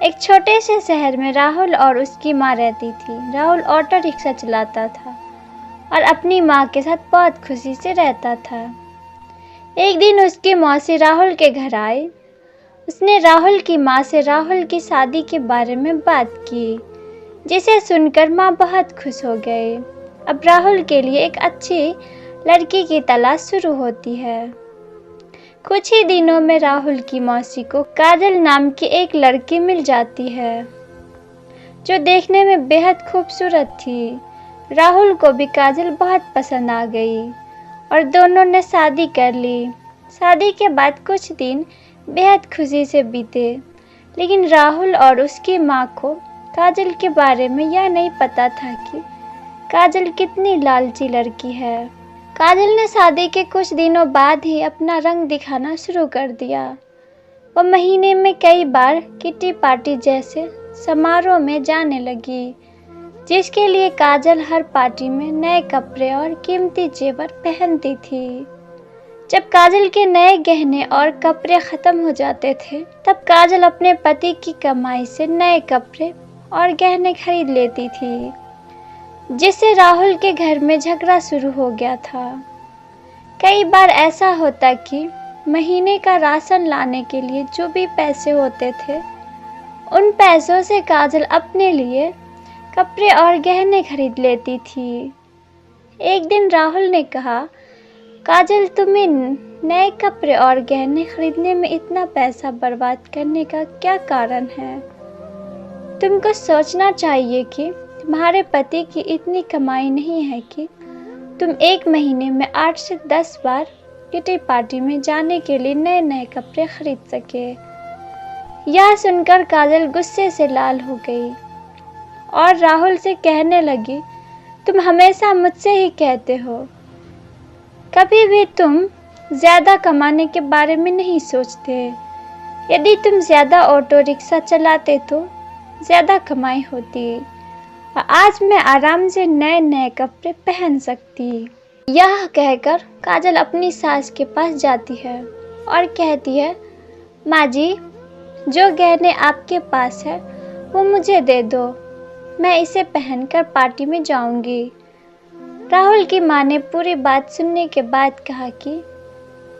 एक छोटे से शहर में राहुल और उसकी माँ रहती थी। राहुल ऑटो रिक्शा चलाता था और अपनी माँ के साथ बहुत खुशी से रहता था। एक दिन उसकी मौसी राहुल के घर आई। उसने राहुल की माँ से राहुल की शादी के बारे में बात की, जिसे सुनकर माँ बहुत खुश हो गई। अब राहुल के लिए एक अच्छी लड़की की तलाश शुरू होती है। कुछ ही दिनों में राहुल की मौसी को काजल नाम की एक लड़की मिल जाती है, जो देखने में बेहद खूबसूरत थी। राहुल को भी काजल बहुत पसंद आ गई और दोनों ने शादी कर ली। शादी के बाद कुछ दिन बेहद खुशी से बीते, लेकिन राहुल और उसकी माँ को काजल के बारे में यह नहीं पता था कि काजल कितनी लालची लड़की है। काजल ने शादी के कुछ दिनों बाद ही अपना रंग दिखाना शुरू कर दिया। वह महीने में कई बार किटी पार्टी जैसे समारोह में जाने लगी, जिसके लिए काजल हर पार्टी में नए कपड़े और कीमती जेवर पहनती थी। जब काजल के नए गहने और कपड़े खत्म हो जाते थे, तब काजल अपने पति की कमाई से नए कपड़े और गहने खरीद लेती थी, जिससे राहुल के घर में झगड़ा शुरू हो गया था। कई बार ऐसा होता कि महीने का राशन लाने के लिए जो भी पैसे होते थे, उन पैसों से काजल अपने लिए कपड़े और गहने खरीद लेती थी। एक दिन राहुल ने कहा, काजल, तुम्हें नए कपड़े और गहने खरीदने में इतना पैसा बर्बाद करने का क्या कारण है? तुमको सोचना चाहिए कि तुम्हारे पति की इतनी कमाई नहीं है कि तुम एक महीने में 8 से 10 बार किटी पार्टी में जाने के लिए नए नए कपड़े खरीद सके। यह सुनकर काजल गुस्से से लाल हो गई और राहुल से कहने लगी, तुम हमेशा मुझसे ही कहते हो, कभी भी तुम ज्यादा कमाने के बारे में नहीं सोचते। यदि तुम ज्यादा ऑटो रिक्शा चलाते तो ज्यादा कमाई होती और आज मैं आराम से नए नए कपड़े पहन सकती। यह कहकर काजल अपनी सास के पास जाती है और कहती है, माँ जी, जो गहने आपके पास है वो मुझे दे दो, मैं इसे पहनकर पार्टी में जाऊंगी। राहुल की माँ ने पूरी बात सुनने के बाद कहा कि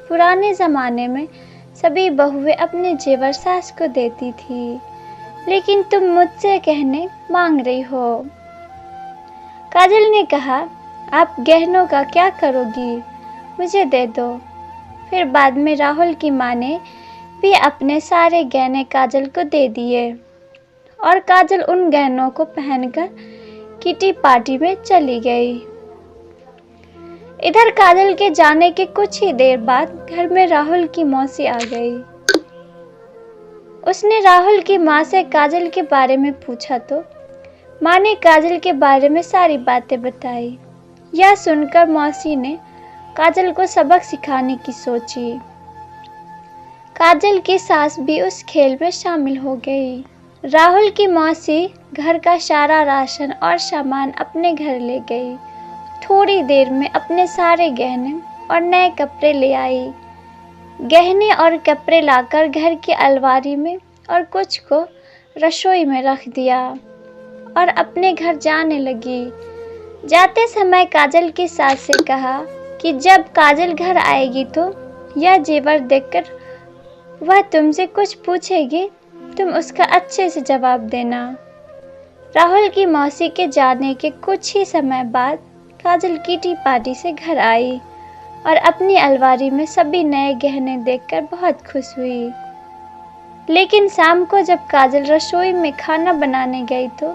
पुराने ज़माने में सभी बहुएं अपने जेवर सास को देती थी, लेकिन तुम मुझसे गहने मांग रही हो। काजल ने कहा, आप गहनों का क्या करोगी, मुझे दे दो। फिर बाद में राहुल की माँ ने भी अपने सारे गहने काजल को दे दिए और काजल उन गहनों को पहनकर किटी पार्टी में चली गई। इधर काजल के जाने के कुछ ही देर बाद घर में राहुल की मौसी आ गई। उसने राहुल की माँ से काजल के बारे में पूछा तो माँ ने काजल के बारे में सारी बातें बताई। यह सुनकर मौसी ने काजल को सबक सिखाने की सोची। काजल की सास भी उस खेल में शामिल हो गई। राहुल की मौसी घर का सारा राशन और सामान अपने घर ले गई। थोड़ी देर में अपने सारे गहने और नए कपड़े ले आई। गहने और कपड़े लाकर घर की अलमारी में और कुछ को रसोई में रख दिया और अपने घर जाने लगी। जाते समय काजल की सास से कहा कि जब काजल घर आएगी तो यह जेवर देखकर वह तुमसे कुछ पूछेगी, तुम उसका अच्छे से जवाब देना। राहुल की मौसी के जाने के कुछ ही समय बाद काजल किटी पार्टी से घर आई और अपनी अलमारी में सभी नए गहने देखकर बहुत खुश हुई। लेकिन शाम को जब काजल रसोई में खाना बनाने गई तो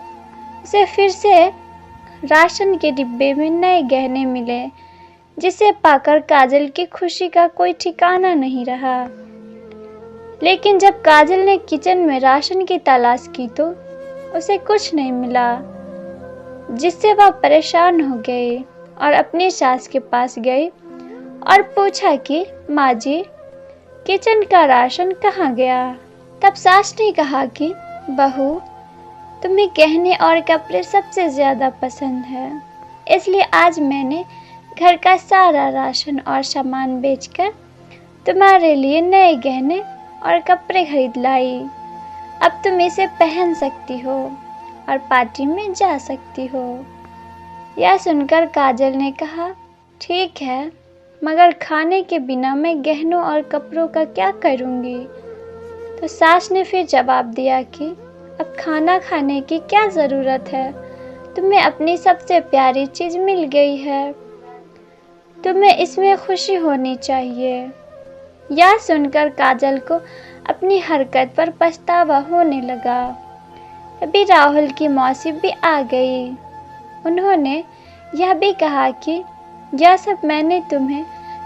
उसे फिर से राशन के डिब्बे में नए गहने मिले, जिसे पाकर काजल की खुशी का कोई ठिकाना नहीं रहा। लेकिन जब काजल ने किचन में राशन की तलाश की तो उसे कुछ नहीं मिला, जिससे वह परेशान हो गई और अपनी सास के पास गई और पूछा कि माँ जी, किचन का राशन कहाँ गया। तब सास ने कहा कि बहू, तुम्हें गहने और कपड़े सबसे ज़्यादा पसंद है, इसलिए आज मैंने घर का सारा राशन और सामान बेचकर तुम्हारे लिए नए गहने और कपड़े खरीद लाई। अब तुम इसे पहन सकती हो और पार्टी में जा सकती हो। यह सुनकर काजल ने कहा, ठीक है, मगर खाने के बिना मैं गहनों और कपड़ों का क्या करूँगी? तो सास ने फिर जवाब दिया कि अब खाना खाने की क्या ज़रूरत है? तुम्हें अपनी सबसे प्यारी चीज़ मिल गई है, तुम्हें इसमें खुशी होनी चाहिए। यह सुनकर काजल को अपनी हरकत पर पछतावा होने लगा। तभी राहुल की मौसी भी आ गई। उन्होंने यह भी कहा कि यह सब मैंने तुम्हें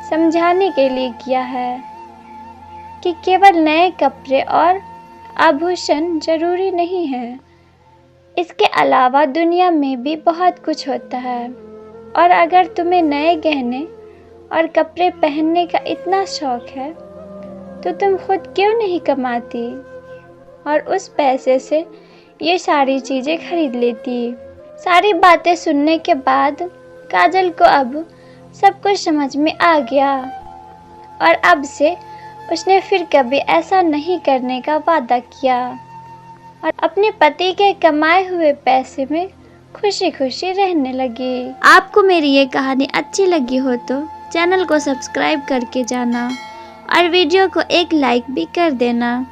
समझाने के लिए किया है कि केवल नए कपड़े और आभूषण जरूरी नहीं है, इसके अलावा दुनिया में भी बहुत कुछ होता है। और अगर तुम्हें नए गहने और कपड़े पहनने का इतना शौक है तो तुम खुद क्यों नहीं कमाती और उस पैसे से ये सारी चीज़ें खरीद लेती। सारी बातें सुनने के बाद काजल को अब सब कुछ समझ में आ गया और अब से उसने फिर कभी ऐसा नहीं करने का वादा किया और अपने पति के कमाए हुए पैसे में खुशी खुशी रहने लगी। आपको मेरी ये कहानी अच्छी लगी हो तो चैनल को सब्सक्राइब करके जाना और वीडियो को एक लाइक भी कर देना।